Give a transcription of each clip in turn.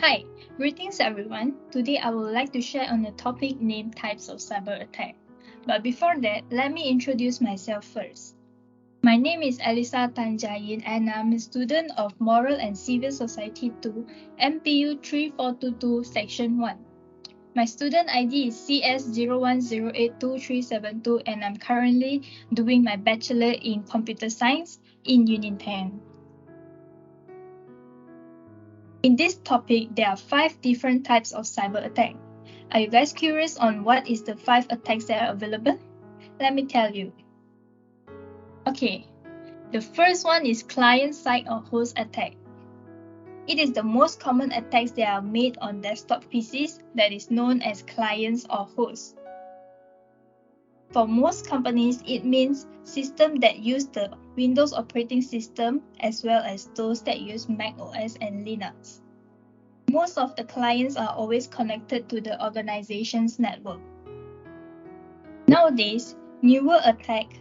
Hi, greetings everyone. Today I would like to share on a topic named types of cyber attack. But before that, let me introduce myself first. My name is Alliessa and I'm a student of Moral and Civil Society 2, MPU3422 Section 1. My student ID is CS01082372 and I'm currently doing my Bachelor in Computer Science in Unit 10. In this topic, there are 5 different types of cyber attack. Are you guys curious on what is the 5 attacks that are available? Let me tell you. Okay, the first one is client-side or host attack. It is the most common attacks that are made on desktop PCs that is known as clients or hosts. For most companies, it means systems that use the Windows operating system as well as those that use Mac OS and Linux. Most of the clients are always connected to the organization's network. Nowadays, newer attack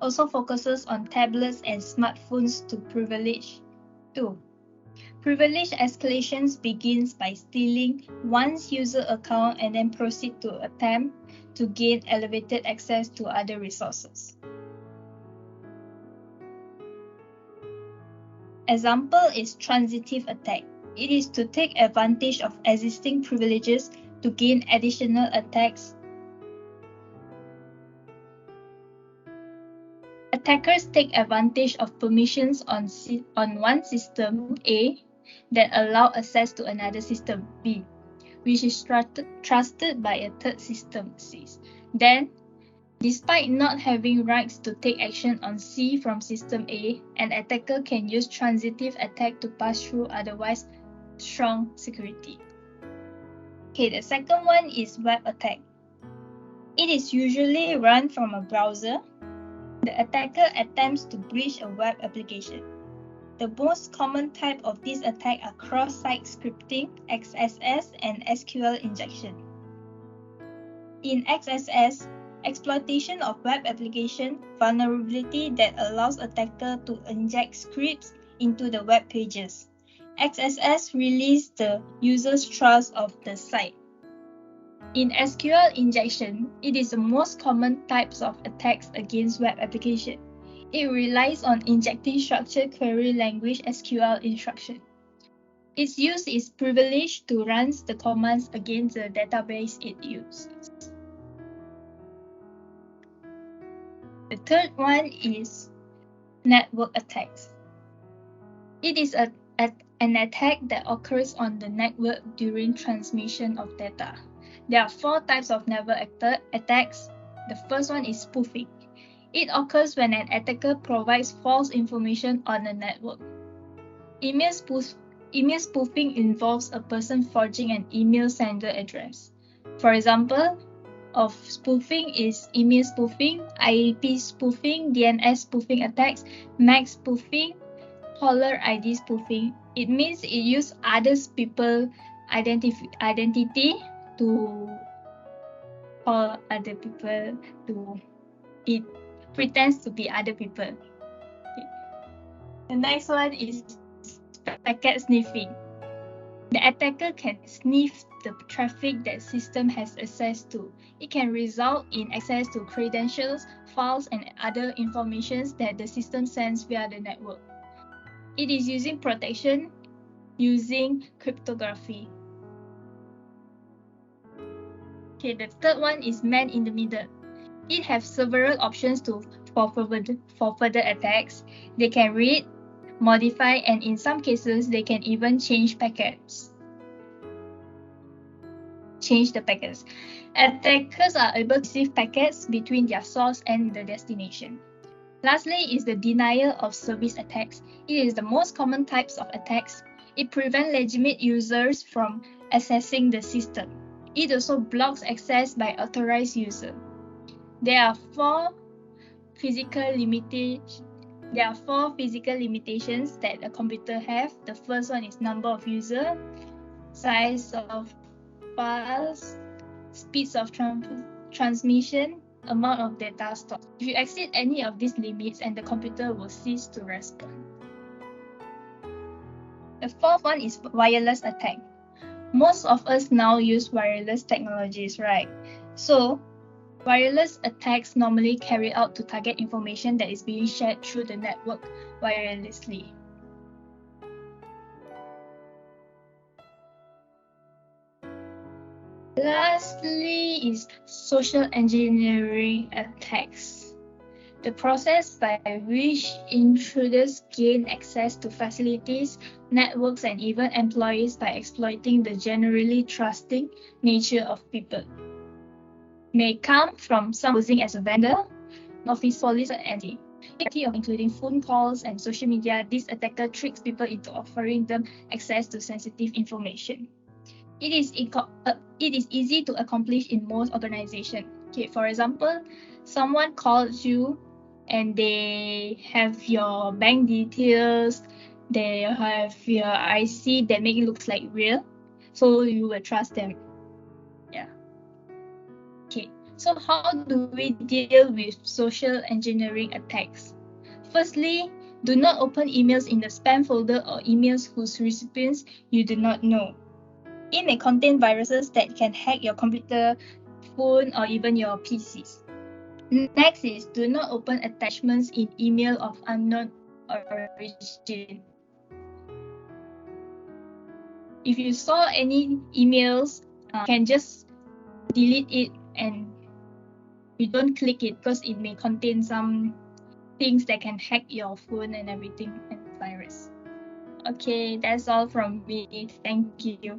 also focuses on tablets and smartphones to privilege. 2. Privilege escalations begins by stealing one's user account and then proceed to attempt to gain elevated access to other resources. Example is transitive attack. It is to take advantage of existing privileges to gain additional attacks. Attackers take advantage of permissions on one system A that allow access to another system B, which is trusted by a third system C. Then, despite not having rights to take action on C from system A, an attacker can use transitive attack to pass through otherwise strong security. Okay, the second one is web attack. It is usually run from a browser. The attacker attempts to breach a web application. The most common type of this attack are cross-site scripting, XSS, and SQL injection. In XSS, exploitation of web application vulnerability that allows attacker to inject scripts into the web pages. XSS releases the user's trust of the site. In SQL injection, it is the most common types of attacks against web application. It relies on injecting structured query language SQL instruction. Its use is privileged to run the commands against the database it uses. The third one is network attacks. It is an attack that occurs on the network during transmission of data. There are 4 types of network attacks. The first one is spoofing. It occurs when an attacker provides false information on a network. Email spoofing involves a person forging an email sender address. For example, of spoofing is email spoofing, IP spoofing, DNS spoofing attacks, MAC spoofing, caller ID spoofing. It means it uses other people's identity to call other people it pretends to be other people. Okay. The next one is packet sniffing. The attacker can sniff the traffic that system has access to. It can result in access to credentials, files, and other information that the system sends via the network. It is using protection using cryptography. Okay, the third one is man in the middle. It has several options for further attacks. They can read, modify, and in some cases, they can even change the packets. Attackers are able to receive packets between their source and the destination. Lastly is the denial of service attacks. It is the most common types of attacks. It prevents legitimate users from accessing the system. It also blocks access by authorized users. There are 4 physical limitations that a computer has. The first one is number of users, size of files, speeds of transmission, amount of data stored. If you exceed any of these limits, and the computer will cease to respond. The fourth one is wireless attack. Most of us now use wireless technologies, right? So, wireless attacks normally carry out to target information that is being shared through the network wirelessly. Lastly is social engineering attacks. The process by which intruders gain access to facilities, networks, and even employees by exploiting the generally trusting nature of people. May come from some posing as a vendor, office police, or entity. Including phone calls and social media, this attacker tricks people into offering them access to sensitive information. It is easy to accomplish in most organizations. Okay, for example, someone calls you and they have your bank details, they have your IC that make it look like real, so you will trust them. Yeah. Okay, so how do we deal with social engineering attacks? Firstly, do not open emails in the spam folder or emails whose recipients you do not know. It may contain viruses that can hack your computer, phone, or even your PCs. Next is do not open attachments in email of unknown origin. If you saw any emails, you can just delete it and you don't click it because it may contain some things that can hack your phone and everything and virus. Okay, that's all from me. Thank you.